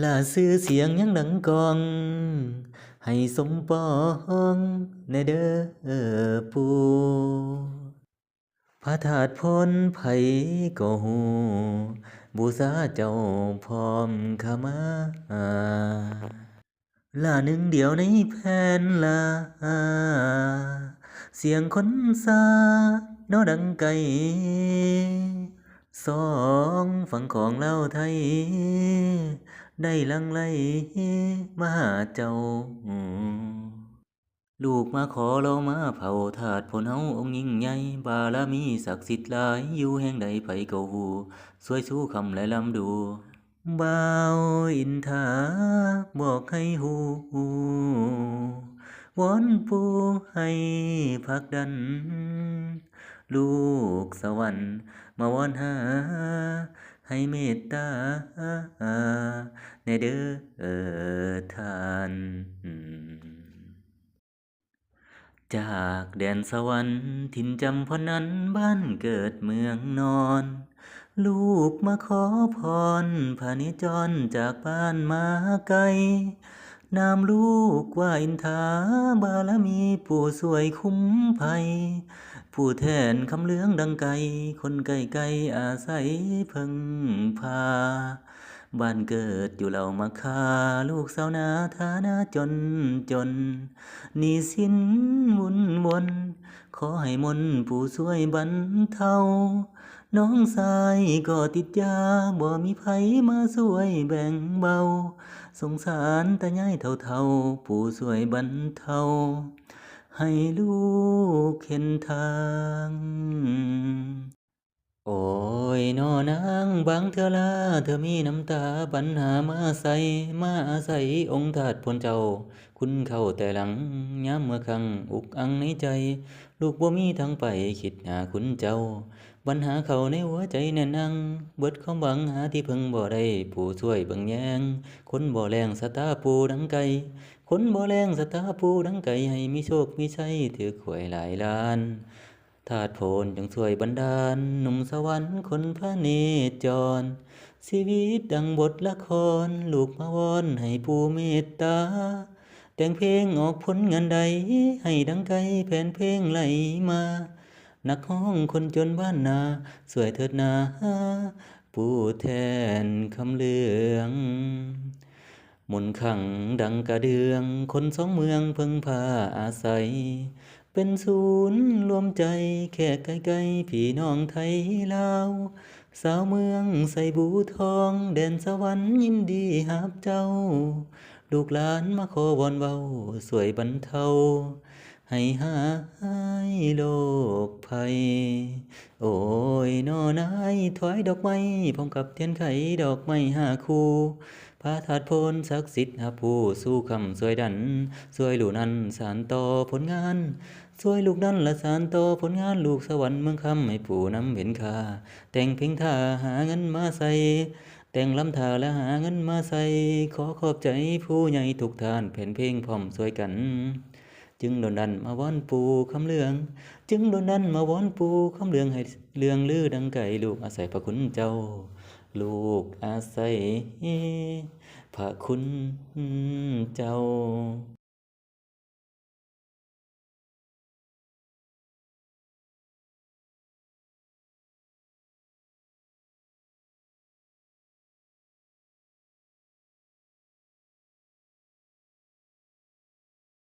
ล่าชื่อเสียงยังดังก้องให้สมปองในเด้อปู่พระธาตุพนไผก็ฮู้บูชาเจ้าพร้อมขมาล่าหนึ่งเดียวในแผ่นลาเสียงคนสาเนาะดังไกลสองฝั่งของเล่าวไทยได้หลั่งไหลมาหาเจ้าลูกมาขอเรามาเผาธาตุพลเฮาองค์ยิ่งใหญ่บารมีศักดิ์สิทธิ์หลายอยู่แห่งใดไผก็ฮู้สวยสู้คำและลำดูบ่าวอินทาบอกให้ฮู้วอนปู่ให้ผลักดันลูกสวรรค์มาวอนหาให้เมตตาในเด้อท่านจากแดนสวรรค์ถิ่นจำพนั้นบ้านเกิดเมืองนอน ลูกมาขอพรพระนิจรจากบ้านมาไกลนามลูกว่าอินทาบารมีปู่สวยคุ้มภัย ผู้แทนคำเลืองดังไกลคนไกลไกลอาศัยเพิ่งพา บ้านเกิดอยู่เหล่ามาคาลูกสาวนาฐานะจนหนี้สินวุ่นวนขอให้มนต์ผู้ช่วยบรรเทา น้องชายก็ติดยาบ่มีไผมาช่วยแบ่งเบา สงสารตายายเฒ่าๆผู้ช่วยบรรเทา ให้ลูกเห็นทาง โอ้ยน้อนางบางเทื่อลาเธอมีน้ำตาปัญหามาใส่มาอาศัยองค์ธาตุพลเจ้า คุณเข้าแต่หลังย้ำเมื่อครั้งอุกอังในใจ ลูกบ่มีทางไปคิดหาคุณเจ้า ปัญหาเข้าในหัวใจแน่นอังเบิดความหวังหาที่พึ่งบ่ได้ผู้ช่วยเบิ่งแยงคนบ่แรงสตาปูดังไกคนบ่แรงสตาปูดังไกให้มีโชคมีชัยถือหวยหลายล้าน ธาตุโพนจงช่วยบันดาลหนุ่มสวรรค์คนพระเนจร ชีวิตดังบทละคร ลูกมาวอนให้ผู้เมตตา แต่งเพลงออกผลงานใด ให้ดังไกลแผ่นเพลงไหลมา นักห้องคนจนบ้านนา สวยเถิดนาผู้แทนคำเลืองมนต์ขลังดังกระเดือง คนสองเมืองเพิ่งพาอาศัย เป็นศูนย์รวมใจแค่ไกลๆพี่น้องไทยลาวสาวเมืองใส่บูทองแดนสวรรค์ยินดีหับเจ้า ลูกหลานมาขอวอนเว้าสวยบรรเทา ให้หายโรคภัย โอ้ยน้อนายถวายดอกไม้พร้อมกับเทียนไขดอกไม้5 คู่พระธาตุพนศักดิ์สิทธิ์หาผู้สู้คำสวยดันสวยลูกนั้นสานต่อผลงานสวยลูกนั้นละสานต่อผลงานลูกสวรรค์เมืองคำให้ผู้นำเห็นค่าแต่งเพลงท่าหาเงินมาใส่แต่งลำท่าและหาเงินมาใส่ขอขอบใจผู้ใหญ่ทุกท่านแผ่นเพลงพร้อมสวยกัน จึงโดนดันมาวอนปูคำเลืองจึงโดนดันมาวอนปูคำเลืองให้เลืองลือดังไก่ลูกอาศัยพระคุณเจ้า ลูกอาศัยพระคุณเจ้า